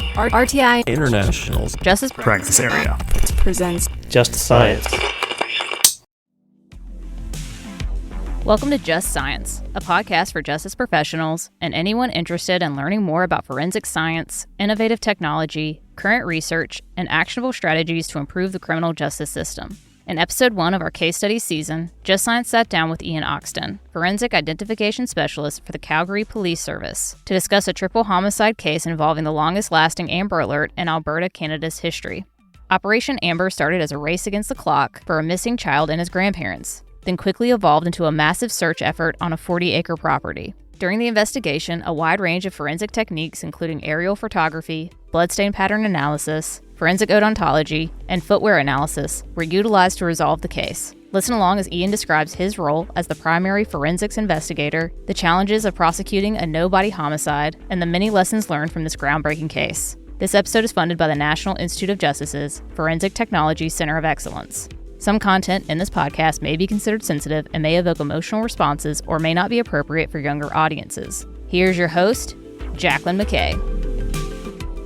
RTI International's Justice Practice Area presents Just Science. Welcome to Just Science, a podcast for justice professionals and anyone interested in learning more about forensic science, innovative technology, current research, and actionable strategies to improve the criminal justice system. In episode 1 of our case study season, Just Science sat down with Ian Oxton, forensic identification specialist for the Calgary Police Service, to discuss a triple homicide case involving the longest-lasting Amber Alert in Alberta, Canada's history. Operation Amber started as a race against the clock for a missing child and his grandparents, then quickly evolved into a massive search effort on a 40-acre property. During the investigation, a wide range of forensic techniques including aerial photography, bloodstain pattern analysis, forensic odontology, and footwear analysis were utilized to resolve the case. Listen along as Ian describes his role as the Primary Forensics Investigator, the challenges of prosecuting a no-body homicide, and the many lessons learned from this groundbreaking case. This episode is funded by the National Institute of Justice's Forensic Technology Center of Excellence. Some content in this podcast may be considered sensitive and may evoke emotional responses or may not be appropriate for younger audiences. Here's your host, Jacqueline McKay.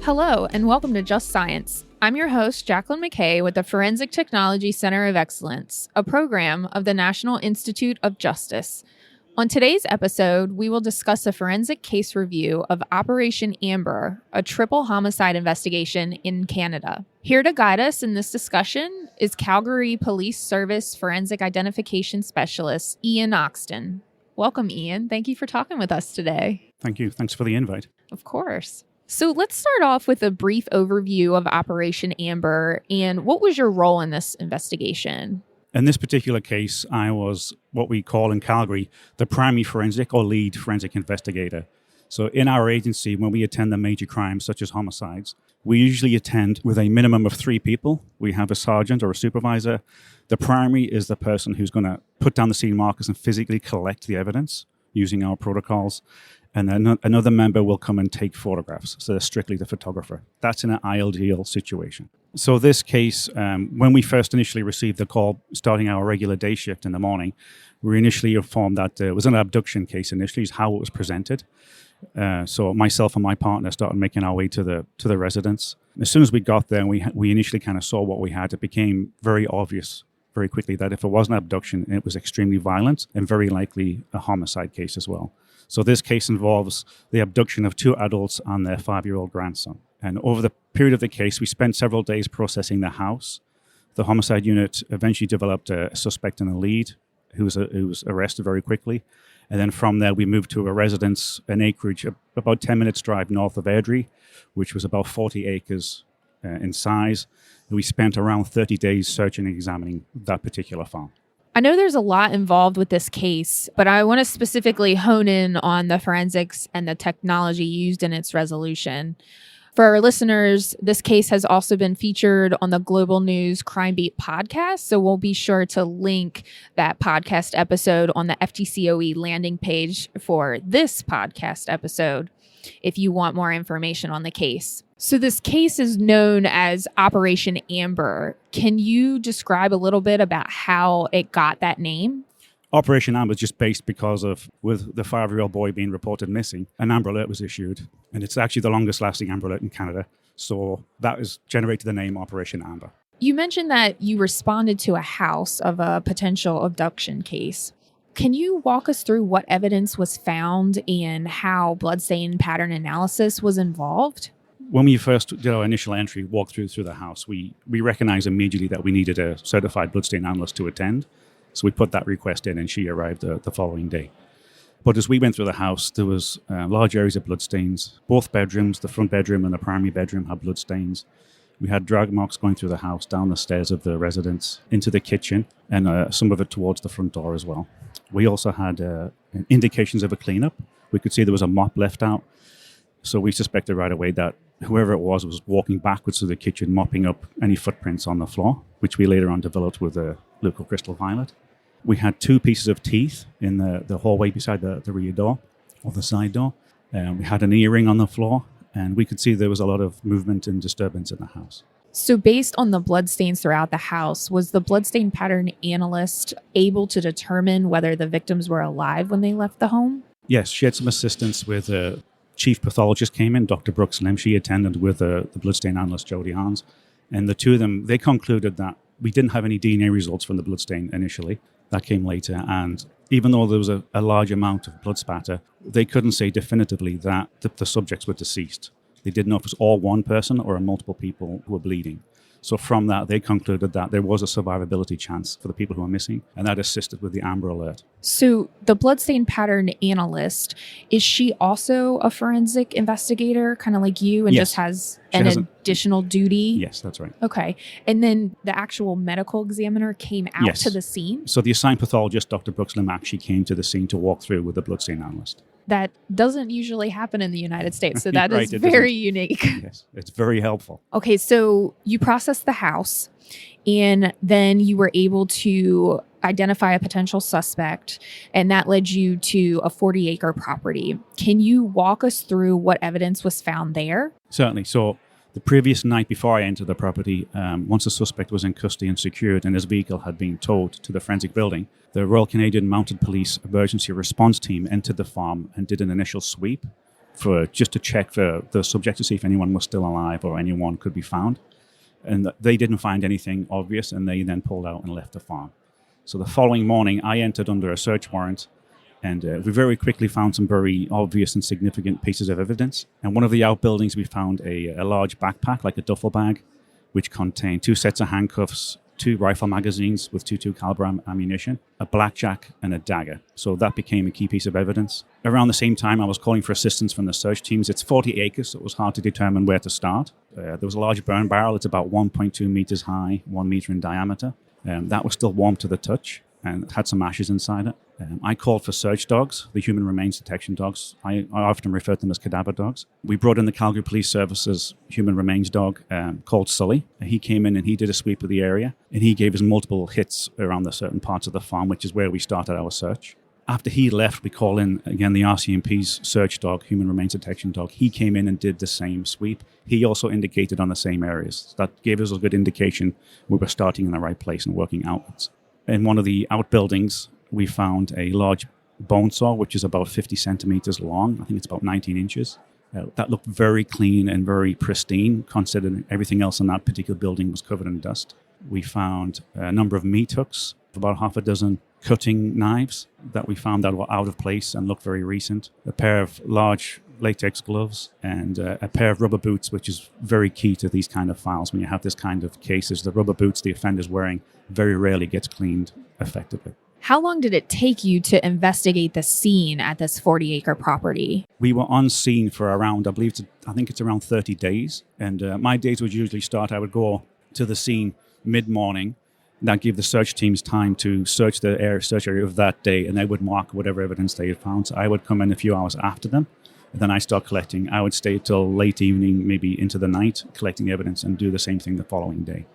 Hello, and welcome to Just Science. I'm your host, Jacqueline McKay, with the Forensic Technology Center of Excellence, a program of the National Institute of Justice. On today's episode, we will discuss a forensic case review of Operation Amber, a triple homicide investigation in Canada. Here to guide us in this discussion is Calgary Police Service Forensic Identification Specialist, Ian Oxton. Welcome, Ian. Thank you for talking with us today. Thank you. Thanks for the invite. Of course. So let's start off with a brief overview of Operation Amber and what was your role in this investigation? In this particular case, I was what we call in Calgary the primary forensic or lead forensic investigator. So in our agency, when we attend the major crimes such as homicides, we usually attend with a minimum of 3 people. We have a sergeant or a supervisor. The primary is the person who's going to put down the scene markers and physically collect the evidence using our protocols. And then another member will come and take photographs. So they're strictly the photographer. That's in an ideal situation. So this case, when we first initially received the call starting our regular day shift in the morning, we were initially informed that it was an abduction case initially, is how it was presented. So myself and my partner started making our way to the residence. As soon as we got there, we initially kind of saw what we had. It became very obvious very quickly that if it was an abduction, it was extremely violent and very likely a homicide case as well. So this case involves the abduction of 2 adults and their 5-year-old grandson. And over the period of the case, we spent several days processing the house. The homicide unit eventually developed a suspect and a lead who was arrested very quickly. And then from there, we moved to a residence, an acreage, about 10 minutes drive north of Airdrie, which was about 40 acres in size. And we spent around 30 days searching and examining that particular farm. I know there's a lot involved with this case, but I want to specifically hone in on the forensics and the technology used in its resolution. For our listeners, this case has also been featured on the Global News Crime Beat podcast, so we'll be sure to link that podcast episode on the FTCOE landing page for this podcast episode if you want more information on the case. So this case is known as Operation Amber. Can you describe a little bit about how it got that name? Operation Amber is just based because of, with the 5-year-old boy being reported missing, an Amber Alert was issued. And it's actually the longest lasting Amber Alert in Canada. So that has generated the name Operation Amber. You mentioned that you responded to a house of a potential abduction case. Can you walk us through what evidence was found and how bloodstain pattern analysis was involved? When we first did our initial entry, walked through the house, we recognized immediately that we needed a certified bloodstain analyst to attend. So we put that request in and she arrived the following day. But as we went through the house, there was large areas of bloodstains. Both bedrooms, the front bedroom and the primary bedroom, had bloodstains. We had drag marks going through the house, down the stairs of the residence, into the kitchen, and some of it towards the front door as well. We also had indications of a cleanup. We could see there was a mop left out. So we suspected right away that whoever it was walking backwards to the kitchen, mopping up any footprints on the floor, which we later on developed with a local crystal violet. We had 2 pieces of teeth in the hallway beside the rear door, or the side door. We had an earring on the floor, and we could see there was a lot of movement and disturbance in the house. So based on the bloodstains throughout the house, was the bloodstain pattern analyst able to determine whether the victims were alive when they left the home? Yes, she had some assistance with chief pathologist came in, Dr. Brooks Lim. She attended with the bloodstain analyst, Jody Hans. And the two of them, they concluded that we didn't have any DNA results from the bloodstain initially. That came later. And even though there was a large amount of blood spatter, they couldn't say definitively that the subjects were deceased. They didn't know if it was all one person or multiple people who were bleeding. So from that, they concluded that there was a survivability chance for the people who were missing, and that assisted with the Amber Alert. So the bloodstain pattern analyst, is she also a forensic investigator, kind of like you, and Yes. just has She an has additional duty? Yes, that's right. Okay. And then the actual medical examiner came out Yes. to the scene? So the assigned pathologist, Dr. Brooks Lim, actually came to the scene to walk through with the bloodstain analyst. That doesn't usually happen in the United States, so that Right, is it very doesn't. unique. Yes, it's very helpful. Okay, so you processed the house, and then you were able to identify a potential suspect, and that led you to a 40-acre property. Can you walk us through what evidence was found there? Certainly. So the previous night before I entered the property, once the suspect was in custody and secured and his vehicle had been towed to the forensic building, the Royal Canadian Mounted Police Emergency Response Team entered the farm and did an initial sweep just to check for the subject to see if anyone was still alive or anyone could be found. And they didn't find anything obvious, and they then pulled out and left the farm. So the following morning, I entered under a search warrant, and we very quickly found some very obvious and significant pieces of evidence. And one of the outbuildings, we found a large backpack, like a duffel bag, which contained 2 sets of handcuffs, 2 rifle magazines with .22 caliber ammunition, a blackjack, and a dagger. So that became a key piece of evidence. Around the same time, I was calling for assistance from the search teams. It's 40 acres, so it was hard to determine where to start. There was a large burn barrel. It's about 1.2 meters high, 1 meter in diameter. That was still warm to the touch and had some ashes inside it. I called for search dogs, the human remains detection dogs. I often refer to them as cadaver dogs. We brought in the Calgary Police Service's human remains dog called Sully. He came in and he did a sweep of the area, and he gave us multiple hits around the certain parts of the farm, which is where we started our search. After he left, we call in, again, the RCMP's search dog, human remains detection dog. He came in and did the same sweep. He also indicated on the same areas. That gave us a good indication we were starting in the right place and working outwards. In one of the outbuildings, we found a large bone saw, which is about 50 centimeters long. I think it's about 19 inches. That looked very clean and very pristine, considering everything else in that particular building was covered in dust. We found a number of meat hooks, about half a dozen cutting knives that we found that were out of place and looked very recent, a pair of large latex gloves, and a pair of rubber boots, which is very key to these kind of files. When you have this kind of cases, the rubber boots the offender's wearing very rarely gets cleaned effectively. How long did it take you to investigate the scene at this 40-acre property? We were on scene for around, I think it's around 30 days. And my days would usually start, I would go to the scene mid-morning. That give the search teams time to search the search area of that day, and they would mark whatever evidence they had found. So I would come in a few hours after them, and then I start collecting. I would stay till late evening, maybe into the night, collecting evidence, and do the same thing the following day.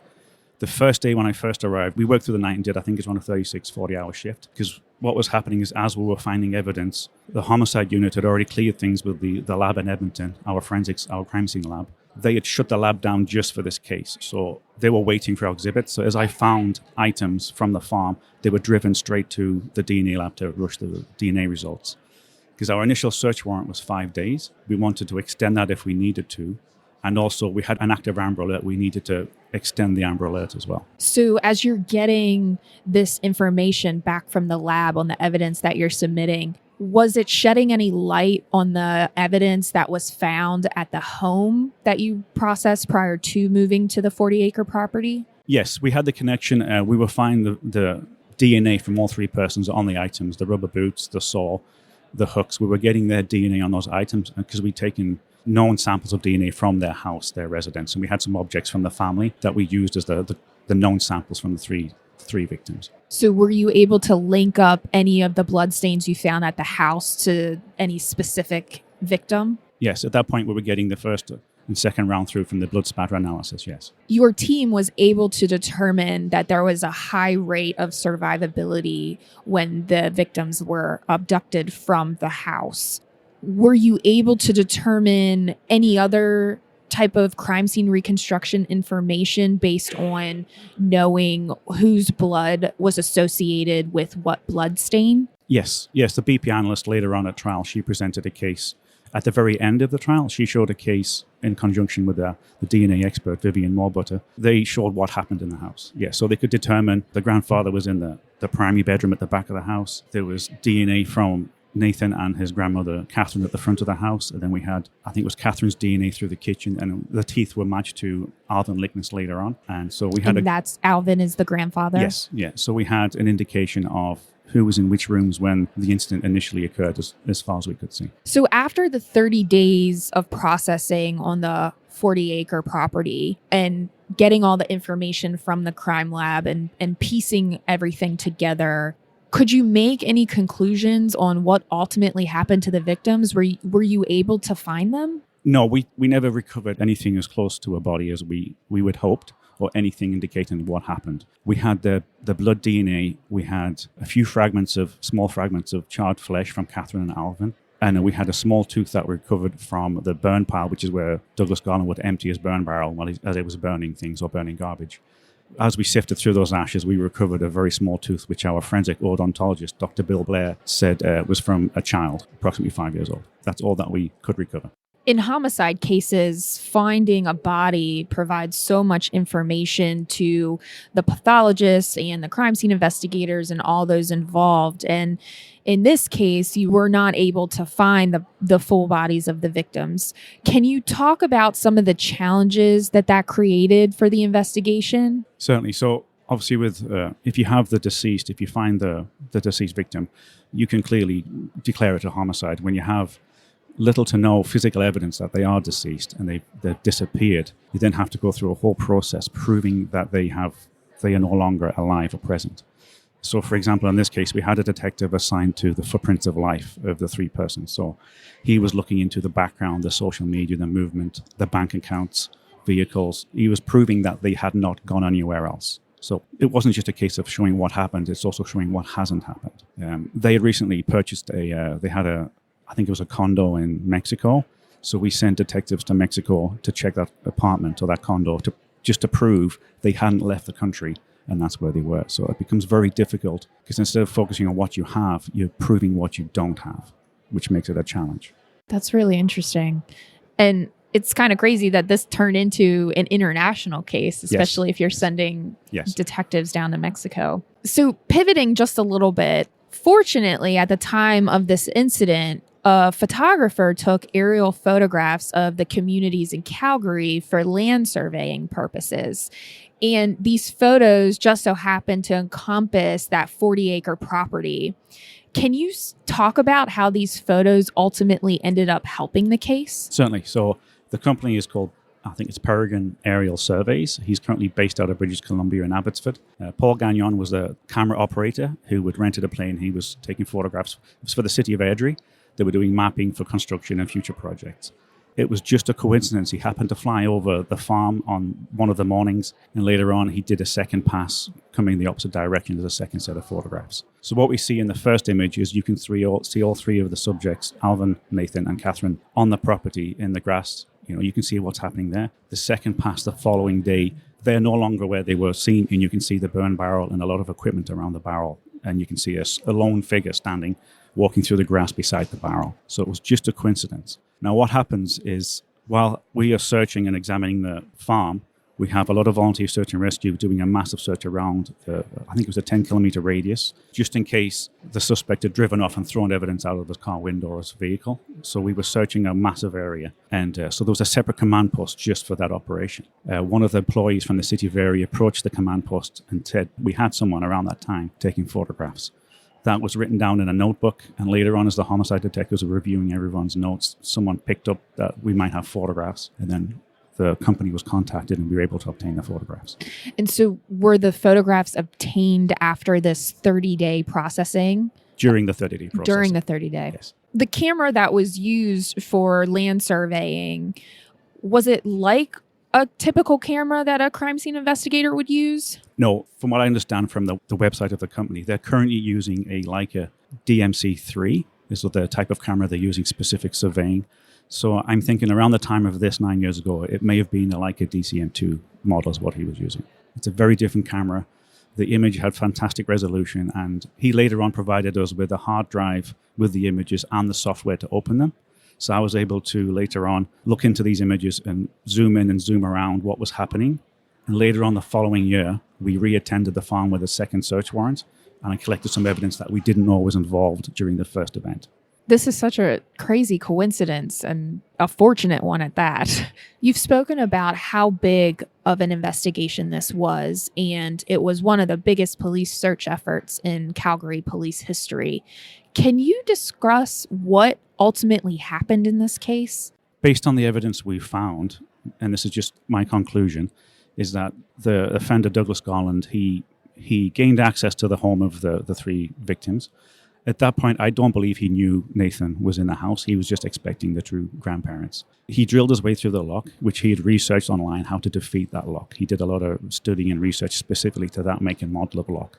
The first day when I first arrived, we worked through the night and did, I think it's on a 36, 40-hour shift. Because what was happening is, as we were finding evidence, the homicide unit had already cleared things with the lab in Edmonton, our crime scene lab. They had shut the lab down just for this case. So they were waiting for our exhibits. So as I found items from the farm, they were driven straight to the DNA lab to rush the DNA results. Because our initial search warrant was 5 days. We wanted to extend that if we needed to. And also, we had an active Amber Alert. We needed to extend the Amber Alert as well. So as you're getting this information back from the lab on the evidence that you're submitting, was it shedding any light on the evidence that was found at the home that you processed prior to moving to the 40-acre property? Yes, we had the connection. We were finding the DNA from all 3 persons on the items, the rubber boots, the saw, the hooks. We were getting their DNA on those items because we'd taken known samples of DNA from their house, their residence, and we had some objects from the family that we used as the known samples from the three victims. So were you able to link up any of the bloodstains you found at the house to any specific victim? Yes, at that point we were getting the first and second round through from the blood spatter analysis, yes. Your team was able to determine that there was a high rate of survivability when the victims were abducted from the house. Were you able to determine any other type of crime scene reconstruction information based on knowing whose blood was associated with what blood stain? Yes. The BP analyst later on at trial, she presented a case At the very end of the trial, she showed a case in conjunction with the DNA expert, Vivian Morbutter. They showed what happened in the house. Yeah, so they could determine the grandfather was in the primary bedroom at the back of the house. There was DNA from Nathan and his grandmother, Catherine, at the front of the house. And then we had, I think it was Catherine's DNA through the kitchen. And the teeth were matched to Alvin Lickness later on. And so we had that's Alvin is the grandfather? Yes, yeah. So we had an indication of who was in which rooms when the incident initially occurred, as far as we could see. So after the 30 days of processing on the 40-acre property and getting all the information from the crime lab and piecing everything together, could you make any conclusions on what ultimately happened to the victims? Were you able to find them? No, we never recovered anything as close to a body as we would hoped, or anything indicating what happened. We had the blood DNA. We had a few small fragments of charred flesh from Catherine and Alvin. And we had a small tooth that we recovered from the burn pile, which is where Douglas Garland would empty his burn barrel as he was burning things or burning garbage. As we sifted through those ashes, we recovered a very small tooth, which our forensic odontologist, Dr. Bill Blair, said was from a child, approximately 5 years old. That's all that we could recover. In homicide cases, finding a body provides so much information to the pathologists and the crime scene investigators and all those involved. And in this case, you were not able to find the full bodies of the victims. Can you talk about some of the challenges that created for the investigation? Certainly. So obviously if you have the deceased, if you find the deceased victim, you can clearly declare it a homicide. When you have little to no physical evidence that they are deceased and they've disappeared, you then have to go through a whole process proving that they are no longer alive or present. So, for example, in this case, we had a detective assigned to the footprints of life of the three persons. So he was looking into the background, the social media, the movement, the bank accounts, vehicles. He was proving that they had not gone anywhere else. So it wasn't just a case of showing what happened, it's also showing what hasn't happened. They had recently purchased I think it was a condo in Mexico. So we sent detectives to Mexico to check that apartment or that condo just to prove they hadn't left the country, and that's where they were. So it becomes very difficult because instead of focusing on what you have, you're proving what you don't have, which makes it a challenge. That's really interesting. And it's kind of crazy that this turned into an international case, especially if you're sending detectives down to Mexico. So pivoting just a little bit, fortunately, at the time of this incident, a photographer took aerial photographs of the communities in Calgary for land surveying purposes. And these photos just so happened to encompass that 40-acre property. Can you talk about how these photos ultimately ended up helping the case? Certainly. So the company is called, I think it's Peregrine Aerial Surveys. He's currently based out of British Columbia in Abbotsford. Paul Gagnon was the camera operator who had rented a plane. He was taking photographs. It was for the city of Airdrie. They were doing mapping for construction and future projects. It was just a coincidence. He happened to fly over the farm on one of the mornings, and later on he did a second pass coming in the opposite direction as a second set of photographs. So what we see in the first image is you can see all three of the subjects, Alvin, Nathan, and Catherine, on the property in the grass. You can see what's happening there. The second pass the following day, they're no longer where they were seen, and you can see the burn barrel and a lot of equipment around the barrel. And you can see a lone figure standing, walking through the grass beside the barrel. So it was just a coincidence. Now, what happens is, while we are searching and examining the farm, we have a lot of volunteer search and rescue doing a massive search around, I think it was a 10-kilometer radius, just in case the suspect had driven off and thrown evidence out of his car window or his vehicle. So we were searching a massive area. And so there was a separate command post just for that operation. One of the employees from the city of Airdrie approached the command post and said, we had someone around that time taking photographs. That was written down in a notebook, and later on, as the homicide detectives were reviewing everyone's notes, someone picked up that we might have photographs, and then the company was contacted and we were able to obtain the photographs. And so were the photographs obtained after this 30-day processing? During the 30-day process. During the 30-day. Yes. The camera that was used for land surveying, was it like a typical camera that a crime scene investigator would use? No, from what I understand from the website of the company, they're currently using a Leica DMC3. This is the type of camera they're using specific surveying. So I'm thinking around the time of this 9 years ago, it may have been a Leica DCM2 model is what he was using. It's a very different camera. The image had fantastic resolution, and he later on provided us with a hard drive with the images and the software to open them. So I was able to later on look into these images and zoom in and zoom around what was happening. And later on the following year, we reattended the farm with a second search warrant, and I collected some evidence that we didn't know was involved during the first event. This is such a crazy coincidence, and a fortunate one at that. You've spoken about how big of an investigation this was, and it was one of the biggest police search efforts in Calgary police history. Can you discuss what ultimately happened in this case? Based on the evidence we found, and this is just my conclusion, is that the offender, Douglas Garland, he gained access to the home of the three victims. At that point, I don't believe he knew Nathan was in the house. He was just expecting the true grandparents. He drilled his way through the lock, which he had researched online how to defeat that lock. He did a lot of studying and research specifically to that make and model of lock.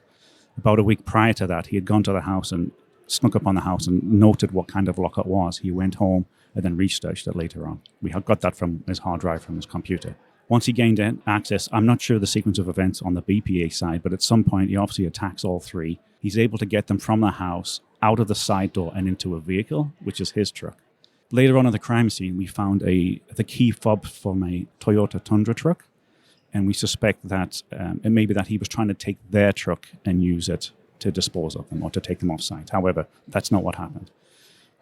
About a week prior to that, he had gone to the house and snuck up on the house and noted what kind of lock it was. He went home and then researched it later on. We had got that from his hard drive from his computer. Once he gained access, I'm not sure the sequence of events on the BPA side, but at some point he obviously attacks all three. He's able to get them from the house, out of the side door and into a vehicle, which is his truck. Later on in the crime scene, we found the key fob from a Toyota Tundra truck, and we suspect that it may be that he was trying to take their truck and use it to dispose of them or to take them off site. However, that's not what happened.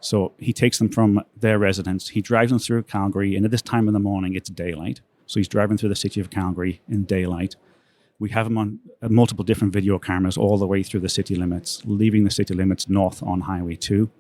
So he takes them from their residence. He drives them through Calgary, and at this time in the morning, it's daylight. So he's driving through the city of Calgary in daylight. We have him on multiple different video cameras all the way through the city limits, leaving the city limits north on Highway 2.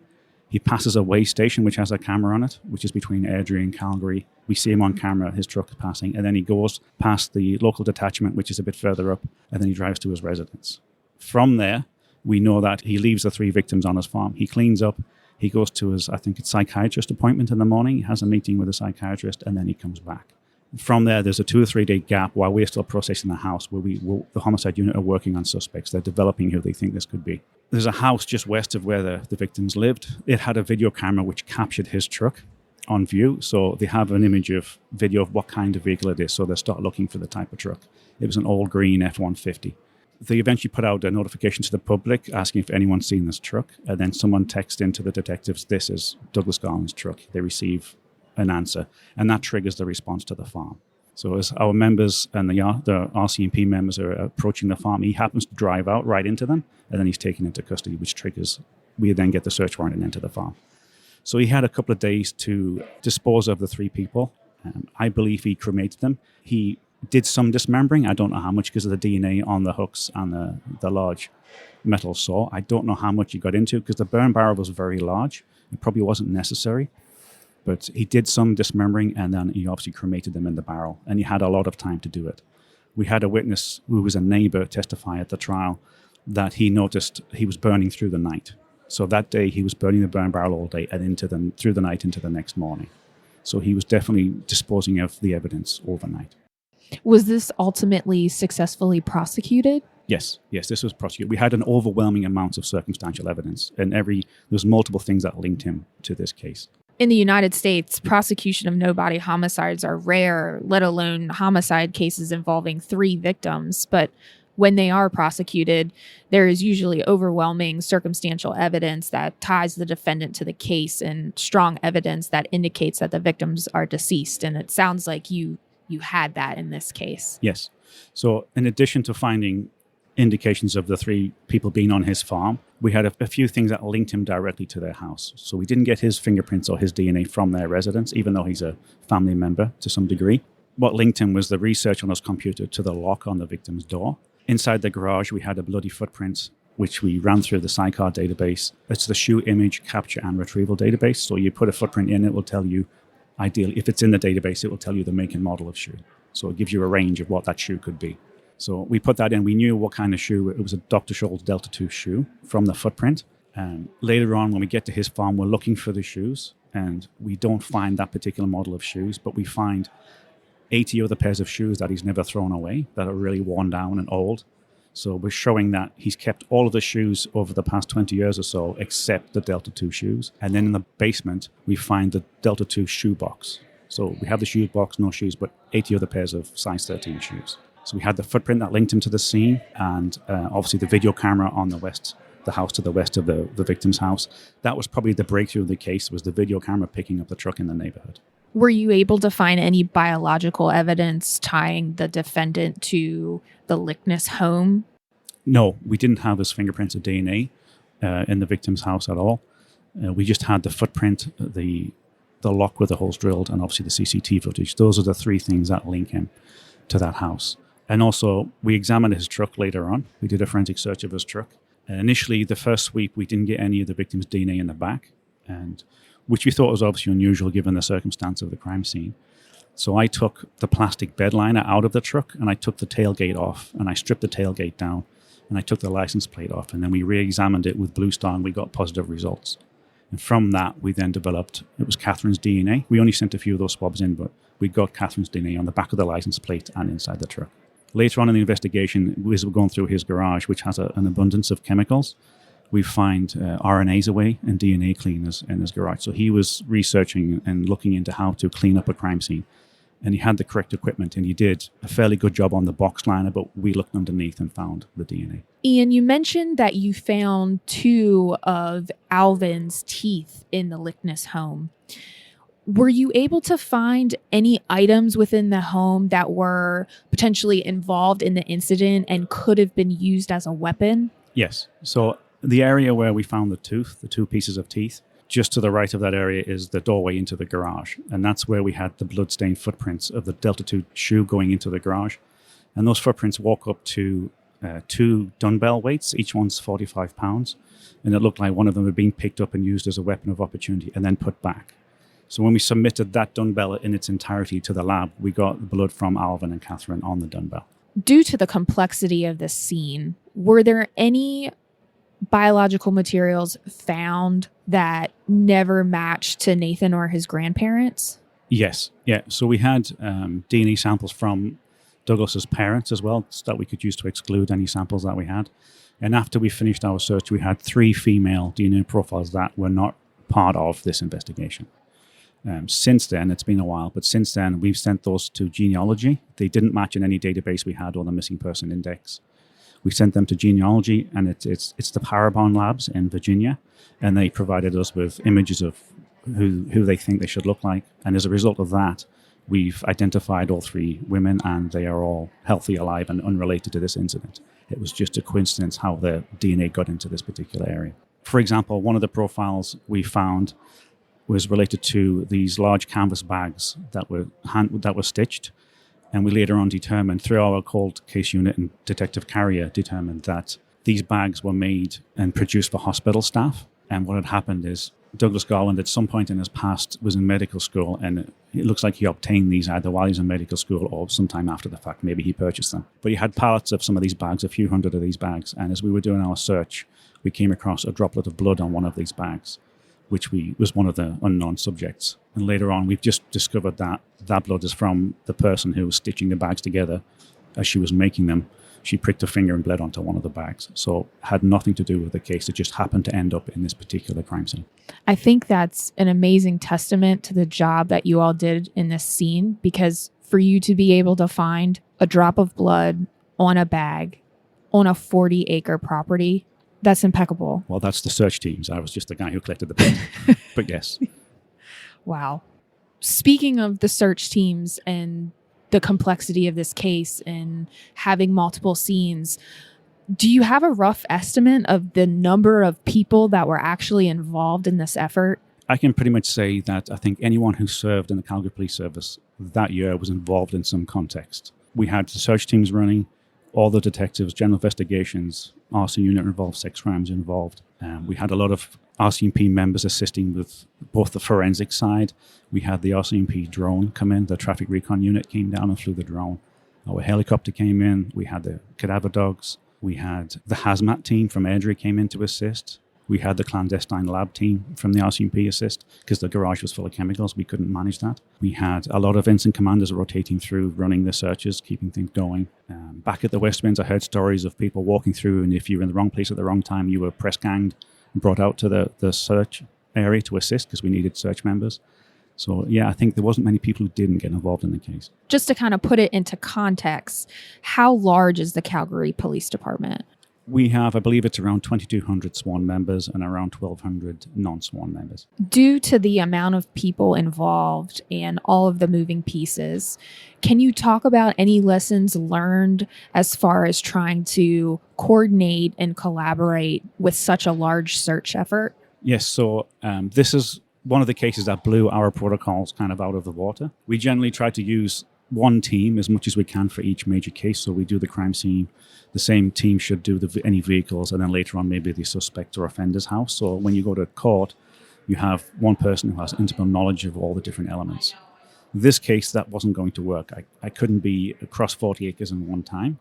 He passes a way station, which has a camera on it, which is between Airdrie and Calgary. We see him on camera, his truck is passing, and then he goes past the local detachment, which is a bit further up, and then he drives to his residence. From there, we know that he leaves the three victims on his farm. He cleans up, he goes to his, I think it's psychiatrist appointment in the morning, he has a meeting with a psychiatrist, and then he comes back. From there, there's a 2 or 3 day gap while we're still processing the house where the homicide unit are working on suspects. They're developing who they think this could be. There's a house just west of where the victims lived. It had a video camera which captured his truck on view. So they have an image of video of what kind of vehicle it is. So they start looking for the type of truck. It was an old green F-150. They eventually put out a notification to the public asking if anyone's seen this truck. And then someone texted into the detectives, this is Douglas Garland's truck. They receive an answer, and that triggers the response to the farm. So as our members and the RCMP members are approaching the farm, he happens to drive out right into them, and then he's taken into custody, which triggers, we then get the search warrant and enter the farm. So he had a couple of days to dispose of the three people. I believe he cremated them. He did some dismembering. I don't know how much because of the DNA on the hooks and the large metal saw. I don't know how much he got into because the burn barrel was very large. It probably wasn't necessary. But he did some dismembering, and then he obviously cremated them in the barrel, and he had a lot of time to do it. We had a witness who was a neighbor testify at the trial that he noticed he was burning through the night. So that day he was burning the burn barrel all day and through the night into the next morning. So he was definitely disposing of the evidence overnight. Was this ultimately successfully prosecuted? Yes, this was prosecuted. We had an overwhelming amount of circumstantial evidence, and there was multiple things that linked him to this case. In the United States, prosecution of no-body homicides are rare, let alone homicide cases involving 3 victims. But when they are prosecuted, there is usually overwhelming circumstantial evidence that ties the defendant to the case and strong evidence that indicates that the victims are deceased. And it sounds like you had that in this case. Yes. So in addition to finding indications of the 3 people being on his farm, we had a few things that linked him directly to their house. So we didn't get his fingerprints or his DNA from their residence, even though he's a family member to some degree. What linked him was the research on his computer to the lock on the victim's door. Inside the garage, we had a bloody footprint, which we ran through the SICAR database. It's the shoe image capture and retrieval database. So you put a footprint in, it will tell you, ideally, if it's in the database, it will tell you the make and model of shoe. So it gives you a range of what that shoe could be. So we put that in. We knew what kind of shoe. It was a Dr. Scholl's Delta 2 shoe from the footprint. Later on, when we get to his farm, we're looking for the shoes, and we don't find that particular model of shoes, but we find 80 other pairs of shoes that he's never thrown away that are really worn down and old. So we're showing that he's kept all of the shoes over the past 20 years or so, except the Delta 2 shoes. And then in the basement, we find the Delta 2 shoe box. So we have the shoe box, no shoes, but 80 other pairs of size 13 shoes. So we had the footprint that linked him to the scene, and obviously the video camera on the the house to the west of the victim's house. That was probably the breakthrough of the case, was the video camera picking up the truck in the neighborhood. Were you able to find any biological evidence tying the defendant to the Lickness home? No, we didn't have his fingerprints or DNA in the victim's house at all. We just had the footprint, the lock with the holes drilled, and obviously the CCTV footage. Those are the three things that link him to that house. And also, we examined his truck later on. We did a forensic search of his truck. Initially, the first sweep, we didn't get any of the victim's DNA in the back, and which we thought was obviously unusual given the circumstance of the crime scene. So I took the plastic bed liner out of the truck, and I took the tailgate off, and I stripped the tailgate down, and I took the license plate off, and then we re-examined it with Blue Star, and we got positive results. And from that, we then developed, it was Catherine's DNA. We only sent a few of those swabs in, but we got Catherine's DNA on the back of the license plate and inside the truck. Later on in the investigation, as we're going through his garage, which has an abundance of chemicals, we find RNAs away and DNA cleaners in his garage. So he was researching and looking into how to clean up a crime scene. And he had the correct equipment, and he did a fairly good job on the box liner, but we looked underneath and found the DNA. Ian, you mentioned that you found 2 of Alvin's teeth in the Lickness home. Were you able to find any items within the home that were potentially involved in the incident and could have been used as a weapon? Yes. So the area where we found the 2 pieces of teeth, just to the right of that area is the doorway into the garage. And that's where we had the bloodstained footprints of the Delta 2 shoe going into the garage. And those footprints walk up to 2 dumbbell weights. Each one's 45 pounds. And it looked like one of them had been picked up and used as a weapon of opportunity and then put back. So when we submitted that dumbbell in its entirety to the lab, we got blood from Alvin and Catherine on the dumbbell. Due to the complexity of this scene, were there any biological materials found that never matched to Nathan or his grandparents? Yes. Yeah. So we had DNA samples from Douglas's parents as well, so that we could use to exclude any samples that we had. And after we finished our search, we had 3 female DNA profiles that were not part of this investigation. Since then, it's been a while, but since then, we've sent those to genealogy. They didn't match in any database we had or the missing person index. We sent them to genealogy, and it's the Parabon Labs in Virginia, and they provided us with images of who they think they should look like. And as a result of that, we've identified all 3 women, and they are all healthy, alive, and unrelated to this incident. It was just a coincidence how the DNA got into this particular area. For example, one of the profiles we found was related to these large canvas bags that were stitched. And we later on determined, through our cold case unit and detective carrier, determined that these bags were made and produced for hospital staff. And what had happened is Douglas Garland, at some point in his past, was in medical school, and it looks like he obtained these either while he was in medical school or sometime after the fact. Maybe he purchased them. But he had pallets of some of these bags, a few hundred of these bags. And as we were doing our search, we came across a droplet of blood on one of these bags, which was one of the unknown subjects. And later on, we've just discovered that that blood is from the person who was stitching the bags together. As she was making them, she pricked her finger and bled onto one of the bags. So it had nothing to do with the case. It just happened to end up in this particular crime scene. I think that's an amazing testament to the job that you all did in this scene, because for you to be able to find a drop of blood on a bag on a 40-acre property, that's impeccable. Well, that's the search teams. I was just the guy who collected the blood. But yes. Wow. Speaking of the search teams and the complexity of this case and having multiple scenes, do you have a rough estimate of the number of people that were actually involved in this effort? I can pretty much say that I think anyone who served in the Calgary Police Service that year was involved in some context. We had the search teams running, all the detectives, general investigations, RC unit involved, sex crimes involved. We had a lot of RCMP members assisting with both the forensic side. We had the RCMP drone come in. The traffic recon unit came down and flew the drone. Our helicopter came in. We had the cadaver dogs. We had the hazmat team from Airdrie came in to assist. We had the clandestine lab team from the RCMP assist because the garage was full of chemicals. We couldn't manage that. We had a lot of ensign commanders rotating through, running the searches, keeping things going. Back at the West Winds, I heard stories of people walking through, and if you were in the wrong place at the wrong time, you were press ganged and brought out to the search area to assist because we needed search members. So, yeah, I think there wasn't many people who didn't get involved in the case. Just to kind of put it into context, how large is the Calgary Police Department? We have, I believe it's around 2,200 sworn members and around 1,200 non-sworn members. Due to the amount of people involved and all of the moving pieces, can you talk about any lessons learned as far as trying to coordinate and collaborate with such a large search effort? Yes, so this is one of the cases that blew our protocols kind of out of the water. We generally try to use one team as much as we can for each major case. So we do the crime scene. The same team should do any vehicles, and then later on maybe the suspect or offender's house. So when you go to court, you have one person who has intimate knowledge of all the different elements. This case, that wasn't going to work. I couldn't be across 40 acres in one time.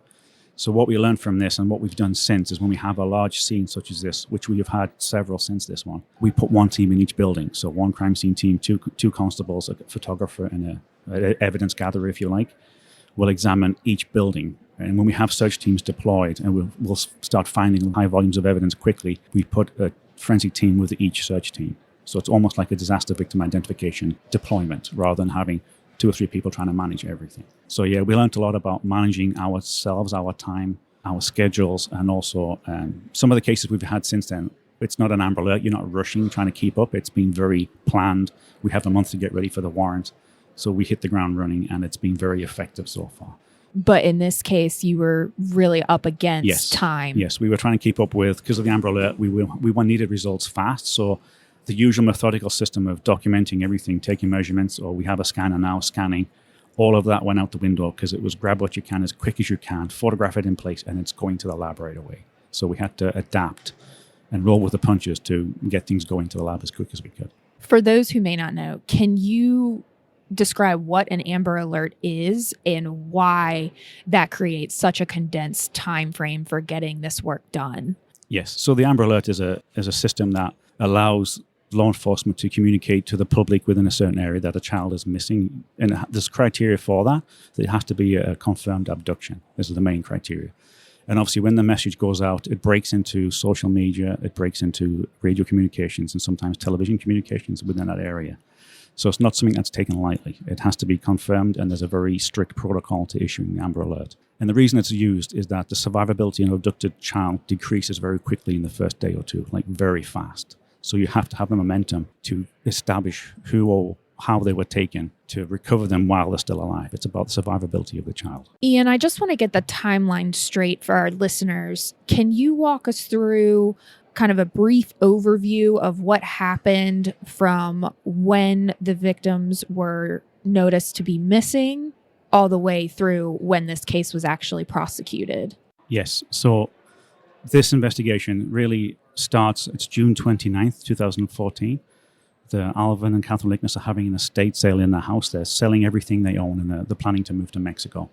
So what we learned from this and what we've done since is when we have a large scene such as this, which we have had several since this one, we put one team in each building. So one crime scene team, two constables, a photographer, and an evidence gatherer, if you like, will examine each building. And when we have search teams deployed and we'll start finding high volumes of evidence quickly, we put a forensic team with each search team. So it's almost like a disaster victim identification deployment rather than having 2 or 3 people trying to manage everything. So yeah, we learned a lot about managing ourselves, our time, our schedules, and also some of the cases we've had since then. It's not an Amber Alert. You're not rushing, trying to keep up. It's been very planned. We have a month to get ready for the warrant. So we hit the ground running, and it's been very effective so far. But in this case, you were really up against time. Yes, we were trying to keep up with, because of the Amber Alert, we needed results fast. So the usual methodical system of documenting everything, taking measurements, or we have a scanner now scanning, all of that went out the window because it was grab what you can as quick as you can, photograph it in place, and it's going to the lab right away. So we had to adapt and roll with the punches to get things going to the lab as quick as we could. For those who may not know, can you describe what an Amber Alert is and why that creates such a condensed time frame for getting this work done? Yes. So the Amber Alert is a system that allows law enforcement to communicate to the public within a certain area that a child is missing. And there's criteria for that. It has to be a confirmed abduction. This is the main criteria. And obviously when the message goes out, it breaks into social media, it breaks into radio communications and sometimes television communications within that area. So it's not something that's taken lightly. It has to be confirmed, and there's a very strict protocol to issuing the Amber Alert. And the reason it's used is that the survivability of an abducted child decreases very quickly in the first day or two, like very fast. So you have to have the momentum to establish who or how they were taken to recover them while they're still alive. It's about the survivability of the child. Ian, I just want to get the timeline straight for our listeners. Can you walk us through kind of a brief overview of what happened from when the victims were noticed to be missing all the way through when this case was actually prosecuted? Yes. So this investigation really starts, it's June 29th, 2014. The Alvin and Catherine Lickness are having an estate sale in their house. They're selling everything they own, and they're planning to move to Mexico.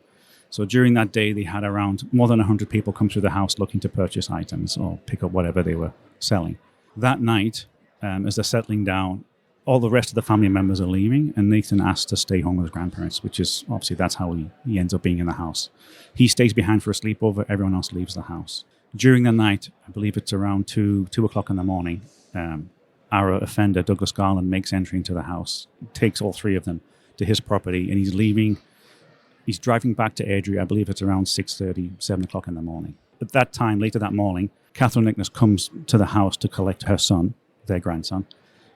So during that day, they had around more than 100 people come through the house looking to purchase items or pick up whatever they were selling. That night, as they're settling down, all the rest of the family members are leaving, and Nathan asks to stay home with his grandparents, which is obviously that's how he ends up being in the house. He stays behind for a sleepover. Everyone else leaves the house. During the night, I believe it's around 2 o'clock in the morning, our offender, Douglas Garland, makes entry into the house, takes all 3 of them to his property, and he's leaving. He's driving back to Airdrie. I believe it's around 6:30, 7 o'clock in the morning. At that time, later that morning, Catherine Lickness comes to the house to collect her son, their grandson.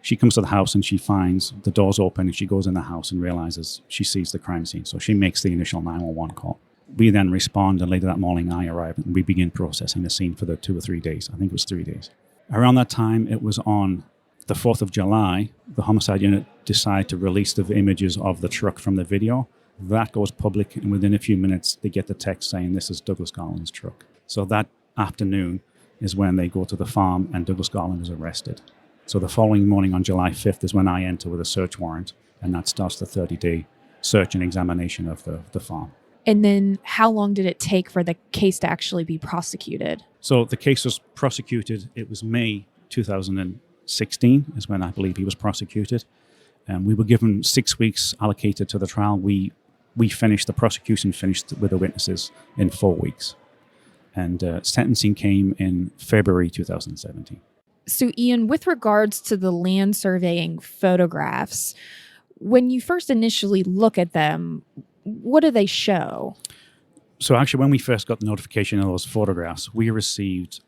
She comes to the house and she finds the doors open, and she goes in the house and realizes she sees the crime scene. So she makes the initial 911 call. We then respond, and later that morning I arrive and we begin processing the scene for the 2 or 3 days. I think it was 3 days. Around that time, it was on the 4th of July, the homicide unit decide to release the images of the truck from the video. That goes public, and within a few minutes, they get the text saying this is Douglas Garland's truck. So that afternoon is when they go to the farm, and Douglas Garland is arrested. So the following morning on July 5th is when I enter with a search warrant, and that starts the 30-day search and examination of the farm. And then how long did it take for the case to actually be prosecuted? So the case was prosecuted. It was May 2016 is when I believe he was prosecuted. We were given 6 weeks allocated to the trial. The prosecution finished with the witnesses in 4 weeks. And sentencing came in February 2017. So Ian, with regards to the land surveying photographs, when you first initially look at them, what do they show? So actually, when we first got the notification of those photographs, we received,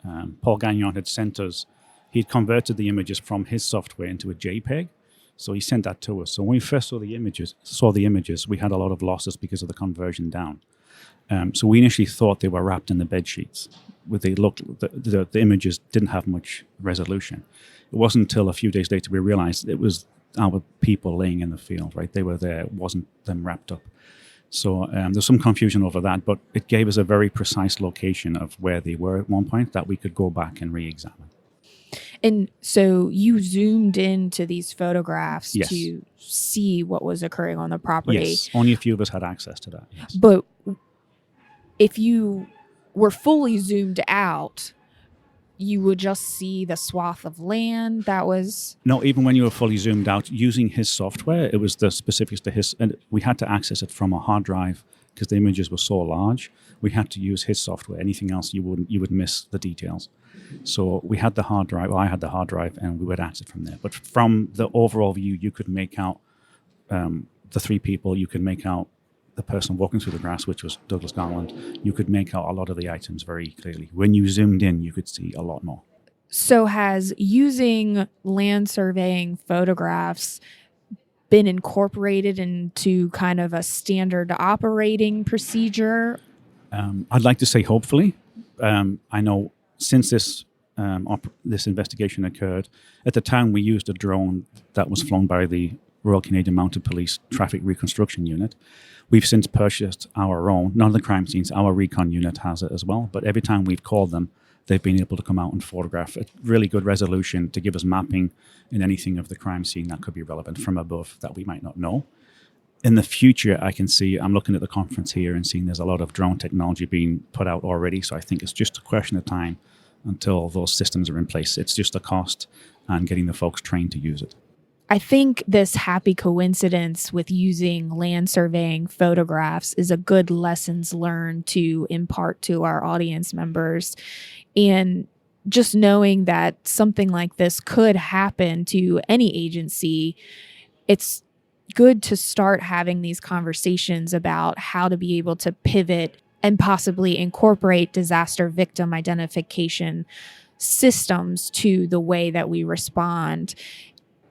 Paul Gagnon had sent us, he'd converted the images from his software into a JPEG. So he sent that to us. So when we first saw the images, we had a lot of losses because of the conversion down. So we initially thought they were wrapped in the bed sheets. The images didn't have much resolution. It wasn't until a few days later we realized it was our people laying in the field, right? They were there, it wasn't them wrapped up. So there's some confusion over that, but it gave us a very precise location of where they were at one point that we could go back and re-examine. And so you zoomed into these photographs Yes. to see what was occurring on the property. Yes, only a few of us had access to that. Yes. But if you were fully zoomed out, you would just see the swath of land that was... No, even when you were fully zoomed out, using his software, it was the specifics to his, and we had to access it from a hard drive because the images were so large. We had to use his software. Anything else, you would miss the details. So we had the hard drive, I had the hard drive, and we would access it from there. But from the overall view, you could make out the three people, you could make out the person walking through the grass, which was Douglas Garland. You could make out a lot of the items very clearly. When you zoomed in, you could see a lot more. So has using land surveying photographs been incorporated into kind of a standard operating procedure? I'd like to say hopefully. I know since this investigation occurred, at the time we used a drone that was flown by the Royal Canadian Mounted Police Traffic Reconstruction Unit. We've since purchased our own, none of the crime scenes, our recon unit has it as well, but every time we've called them, they've been able to come out and photograph at really good resolution to give us mapping in anything of the crime scene that could be relevant from above that we might not know. In the future, I can see, I'm looking at the conference here and seeing there's a lot of drone technology being put out already, so I think it's just a question of time until those systems are in place. It's just a cost and getting the folks trained to use it. I think this happy coincidence with using land surveying photographs is a good lessons learned to impart to our audience members. And just knowing that something like this could happen to any agency, it's good to start having these conversations about how to be able to pivot and possibly incorporate disaster victim identification systems to the way that we respond.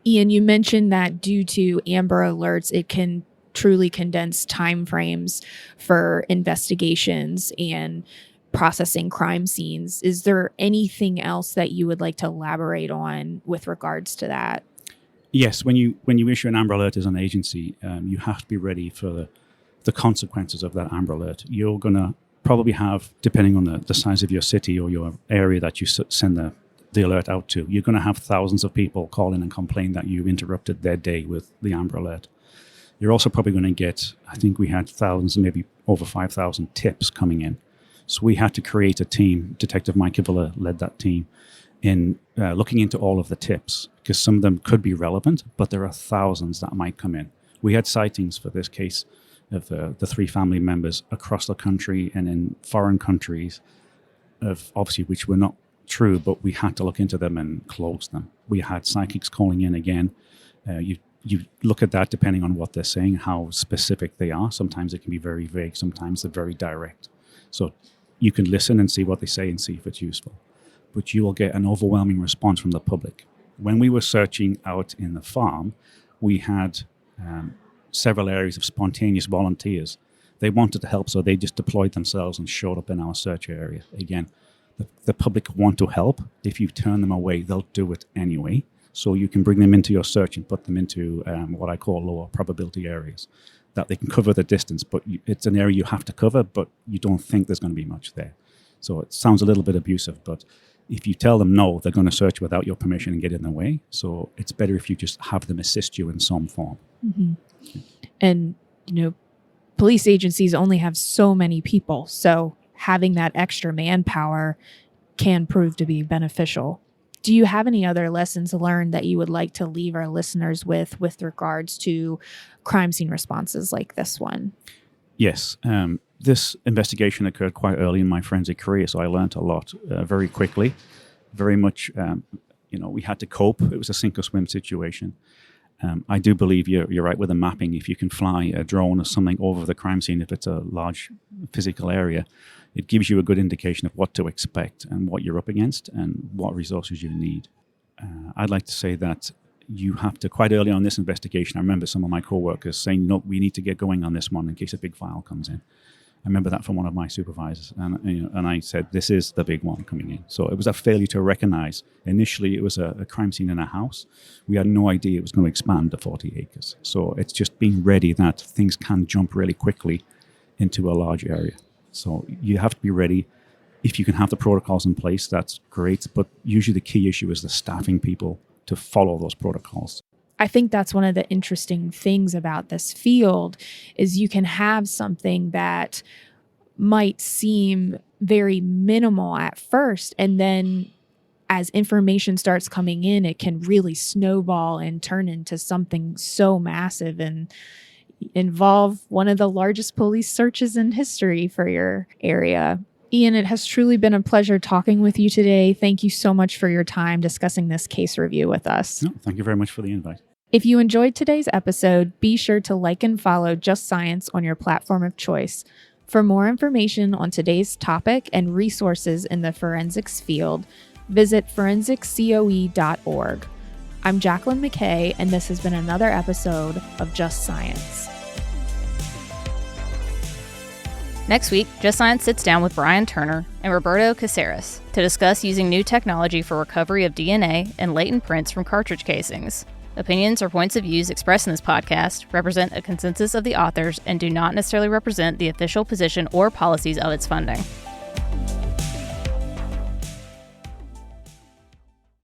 Ian, you mentioned that due to Amber Alerts, it can truly condense timeframes for investigations and processing crime scenes. Is there anything else that you would like to elaborate on with regards to that? Yes, when you issue an Amber Alert as an agency, you have to be ready for the consequences of that Amber Alert. You're going to probably have, depending on the size of your city or your area that you send the alert out to, you're going to have thousands of people call in and complain that you interrupted their day with the Amber Alert. You're also probably going to get, I think we had thousands, maybe over 5,000 tips coming in. So we had to create a team. Detective Mike Avila led that team in looking into all of the tips, because some of them could be relevant, but there are thousands that might come in. We had sightings for this case of the three family members across the country and in foreign countries, of obviously which were not true, but we had to look into them and close them. We had psychics calling in again. You look at that depending on what they're saying, how specific they are. Sometimes it can be very vague, sometimes they're very direct. So you can listen and see what they say and see if it's useful. But you will get an overwhelming response from the public. When we were searching out in the farm, we had several areas of spontaneous volunteers. They wanted to help, so they just deployed themselves and showed up in our search area. Again, the public want to help. If you turn them away, they'll do it anyway. So you can bring them into your search and put them into what I call lower probability areas, that they can cover the distance, but it's an area you have to cover, but you don't think there's going to be much there. So it sounds a little bit abusive, but if you tell them no, they're going to search without your permission and get in the way. So it's better if you just have them assist you in some form. Mm-hmm. And, police agencies only have so many people, so having that extra manpower can prove to be beneficial. Do you have any other lessons learned that you would like to leave our listeners with regards to crime scene responses like this one? Yes. This investigation occurred quite early in my forensic career, so I learned a lot very quickly. Very much, we had to cope. It was a sink or swim situation. I do believe you're right with the mapping. If you can fly a drone or something over the crime scene, if it's a large physical area, it gives you a good indication of what to expect and what you're up against and what resources you need. I'd like to say that you have to, quite early on this investigation, I remember some of my co-workers saying, no, we need to get going on this one in case a big file comes in. I remember that from one of my supervisors, and I said, this is the big one coming in. So it was a failure to recognize. Initially, it was a crime scene in a house. We had no idea it was going to expand to 40 acres. So it's just being ready that things can jump really quickly into a large area. So you have to be ready. If you can have the protocols in place, that's great. But usually the key issue is the staffing people to follow those protocols. I think that's one of the interesting things about this field is you can have something that might seem very minimal at first, and then as information starts coming in, it can really snowball and turn into something so massive and involve one of the largest police searches in history for your area. Ian, it has truly been a pleasure talking with you today. Thank you so much for your time discussing this case review with us. No, thank you very much for the invite. If you enjoyed today's episode, be sure to like and follow Just Science on your platform of choice. For more information on today's topic and resources in the forensics field, visit forensiccoe.org. I'm Jacqueline McKay, and this has been another episode of Just Science. Next week, Just Science sits down with Brian Turner and Roberto Caceres to discuss using new technology for recovery of DNA and latent prints from cartridge casings. Opinions or points of views expressed in this podcast represent a consensus of the authors and do not necessarily represent the official position or policies of its funding.